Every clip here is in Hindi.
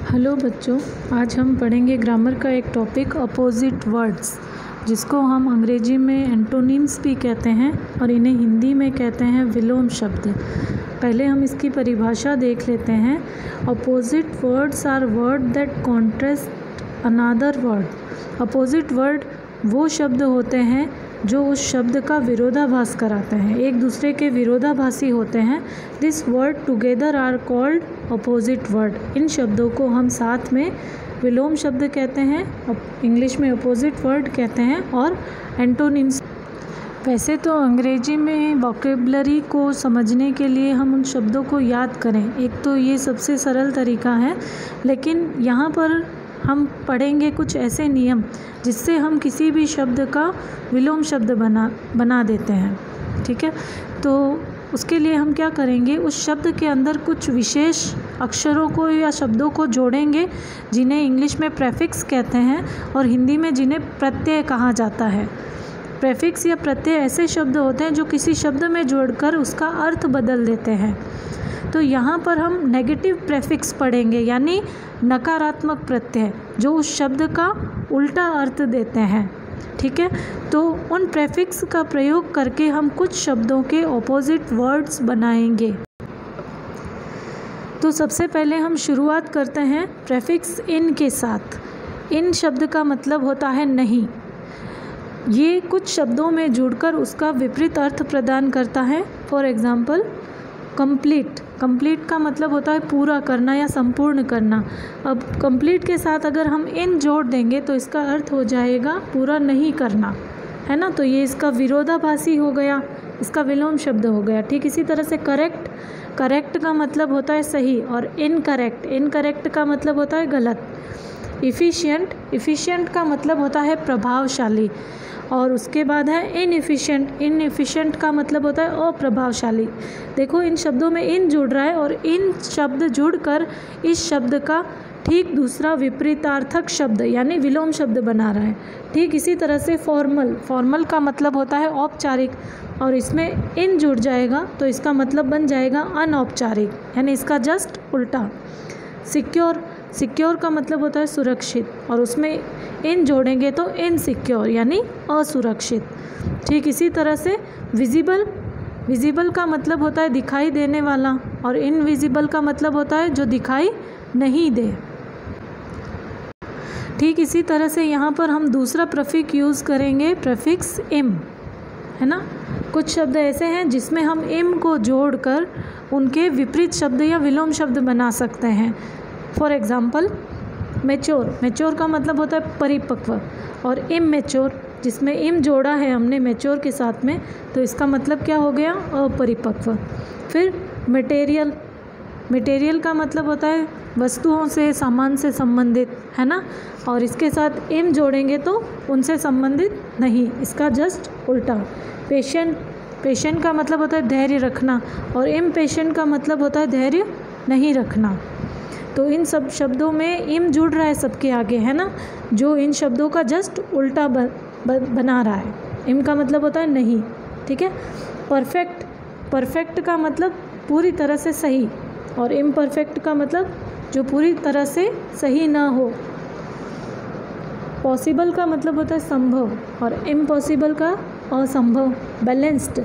हेलो बच्चों, आज हम पढ़ेंगे ग्रामर का एक टॉपिक अपोजिट वर्ड्स, जिसको हम अंग्रेजी में एंटोनिम्स भी कहते हैं और इन्हें हिंदी में कहते हैं विलोम शब्द। पहले हम इसकी परिभाषा देख लेते हैं। Opposite words are word that contrast another word. Opposite word वो शब्द होते हैं जो उस शब्द का विरोधाभास कराते हैं, एक दूसरे के विरोधाभासी होते हैं। This word together are called opposite word. इन शब्दों को हम साथ में विलोम शब्द कहते हैं, इंग्लिश में अपोजिट वर्ड कहते हैं, और एंटोनिम्स। वैसे तो अंग्रेजी में वोकेबलरी को समझने के लिए हम उन शब्दों को याद करें, एक तो ये सबसे सरल तरीका है, लेकिन यहाँ पर हम पढ़ेंगे कुछ ऐसे नियम जिससे हम किसी भी शब्द का विलोम शब्द बना देते हैं। ठीक है, तो उसके लिए हम क्या करेंगे, उस शब्द के अंदर कुछ विशेष अक्षरों को या शब्दों को जोड़ेंगे जिन्हें इंग्लिश में प्रेफिक्स कहते हैं और हिंदी में जिन्हें प्रत्यय कहा जाता है। प्रेफिक्स या प्रत्यय ऐसे शब्द होते हैं जो किसी शब्द में जोड़कर उसका अर्थ बदल देते हैं। तो यहाँ पर हम नेगेटिव प्रेफिक्स पढ़ेंगे, यानी नकारात्मक प्रत्यय जो उस शब्द का उल्टा अर्थ देते हैं। ठीक है, तो उन प्रेफिक्स का प्रयोग करके हम कुछ शब्दों के ऑपोजिट वर्ड्स बनाएंगे। तो सबसे पहले हम शुरुआत करते हैं प्रेफिक्स इन के साथ। इन शब्द का मतलब होता है नहीं। ये कुछ शब्दों में जुड़कर उसका विपरीत अर्थ प्रदान करता है। For example, complete. कंप्लीट का मतलब होता है पूरा करना या संपूर्ण करना। अब कंप्लीट के साथ अगर हम इन जोड़ देंगे तो इसका अर्थ हो जाएगा पूरा नहीं करना, है ना। तो ये इसका विरोधाभासी हो गया, इसका विलोम शब्द हो गया। ठीक इसी तरह से करेक्ट। करेक्ट का मतलब होता है सही, और इनकरेक्ट। इनकरेक्ट का मतलब होता है गलत। इफ़िशिएंट। इफ़िशिएंट का मतलब होता है प्रभावशाली, और उसके बाद है इनएफिशिएंट। इनएफिशिएंट का मतलब होता है अप्रभावशाली। देखो, इन शब्दों में इन जुड़ रहा है और इन शब्द जुड़कर इस शब्द का ठीक दूसरा विपरीतार्थक शब्द यानी विलोम शब्द बना रहा है। ठीक इसी तरह से फॉर्मल। फॉर्मल का मतलब होता है औपचारिक, और इसमें इन जुड़ जाएगा तो इसका मतलब बन जाएगा अनौपचारिक, यानी इसका जस्ट उल्टा। सिक्योर। सिक्योर का मतलब होता है सुरक्षित, और उसमें इन जोड़ेंगे तो इनसिक्योर यानी असुरक्षित। ठीक इसी तरह से विजिबल। विजिबल का मतलब होता है दिखाई देने वाला, और इनविजिबल का मतलब होता है जो दिखाई नहीं दे। ठीक इसी तरह से यहाँ पर हम दूसरा प्रीफिक्स यूज़ करेंगे, प्रीफिक्स इम, है ना। कुछ शब्द ऐसे हैं जिसमें हम इम को जोड़कर उनके विपरीत शब्द या विलोम शब्द बना सकते हैं। For example, mature. मैच्योर का मतलब होता है परिपक्व, और इमैच्योर, जिसमें इम जोड़ा है हमने मैच्योर के साथ में, तो इसका मतलब क्या हो गया, अपरिपक्व। फिर मटेरियल। मटेरियल का मतलब होता है वस्तुओं से, सामान से संबंधित, है ना, और इसके साथ इम जोड़ेंगे तो उनसे संबंधित नहीं, इसका जस्ट उल्टा। पेशेंट। पेशेंट का मतलब होता है धैर्य रखना, और इम्पेशेंट का मतलब होता है धैर्य नहीं रखना। तो इन सब शब्दों में इम जुड़ रहा है सबके आगे, है ना, जो इन शब्दों का जस्ट उल्टा बना रहा है। इम का मतलब होता है नहीं। ठीक है। परफेक्ट। परफेक्ट का मतलब पूरी तरह से सही, और इम्परफेक्ट का मतलब जो पूरी तरह से सही ना हो। पॉसिबल का मतलब होता है संभव, और इम्पॉसिबल का असंभव। बैलेंस्ड।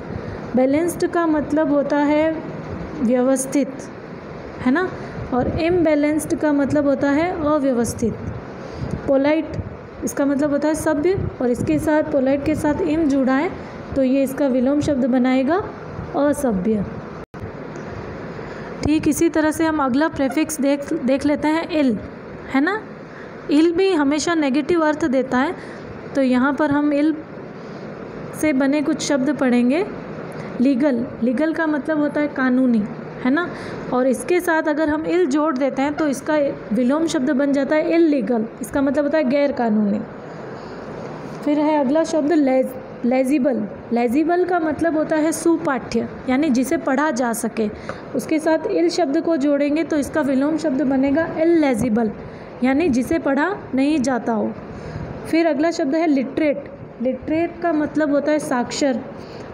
बैलेंस्ड का मतलब होता है व्यवस्थित, है ना, और इम्बैलेंस्ड का मतलब होता है अव्यवस्थित। पोलाइट। इसका मतलब होता है सभ्य, और इसके साथ पोलाइट के साथ इम जुड़ा है तो ये इसका विलोम शब्द बनाएगा असभ्य। ठीक इसी तरह से हम अगला प्रीफिक्स देख लेते हैं, इल, है ना। इल भी हमेशा नेगेटिव अर्थ देता है, तो यहाँ पर हम इल से बने कुछ शब्द पढ़ेंगे। लीगल। लीगल का मतलब होता है कानूनी, है ना, और इसके साथ अगर हम इल जोड़ देते हैं तो इसका विलोम शब्द बन जाता है इल्लीगल। इसका मतलब होता है गैर कानूनी। फिर है अगला शब्द लेजिबल। लेजिबल का मतलब होता है सुपाठ्य, यानी जिसे पढ़ा जा सके। उसके साथ इल शब्द को जोड़ेंगे तो इसका विलोम शब्द बनेगा इल्लेजिबल, यानी जिसे पढ़ा नहीं जाता हो। फिर अगला शब्द है लिटरेट। लिटरेट का मतलब होता है साक्षर,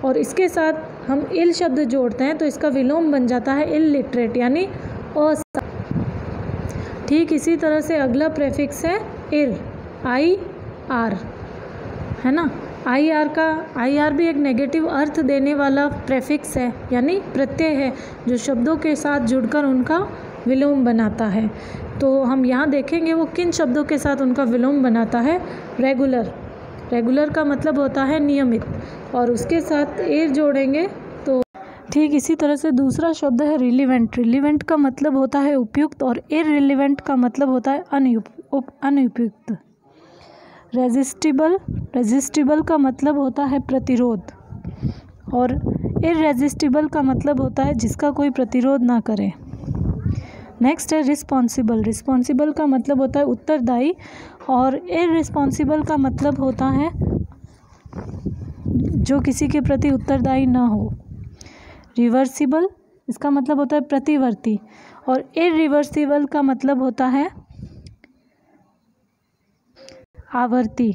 और इसके साथ हम इल शब्द जोड़ते हैं तो इसका विलोम बन जाता है इल्लिटरेट, यानी ठीक इसी तरह से अगला प्रेफिक्स है इर, आई आर, है ना। आई आर भी एक नेगेटिव अर्थ देने वाला प्रेफिक्स है, यानी प्रत्यय है जो शब्दों के साथ जुड़कर उनका विलोम बनाता है। तो हम यहाँ देखेंगे वो किन शब्दों के साथ उनका विलोम बनाता है। रेगुलर, रेगुलर का मतलब होता है नियमित, और उसके साथ एर जोड़ेंगे तो ठीक इसी तरह से दूसरा शब्द है रिलीवेंट। रिलीवेंट का मतलब होता है उपयुक्त और इररिलीवेंट का मतलब होता है अनुपयुक्त। रेजिस्टिबल, रेजिस्टिबल का मतलब होता है प्रतिरोध, और इररेजिस्टिबल का मतलब होता है जिसका कोई प्रतिरोध ना करे। नेक्स्ट है रिस्पॉन्सिबल। रिस्पॉन्सिबल का मतलब होता है उत्तरदायी, और इररिस्पॉन्सिबल का मतलब होता है जो किसी के प्रति उत्तरदायी ना हो। रिवर्सिबल, इसका मतलब होता है प्रतिवर्ती, और इररिवर्सिबल का मतलब होता है आवर्ती।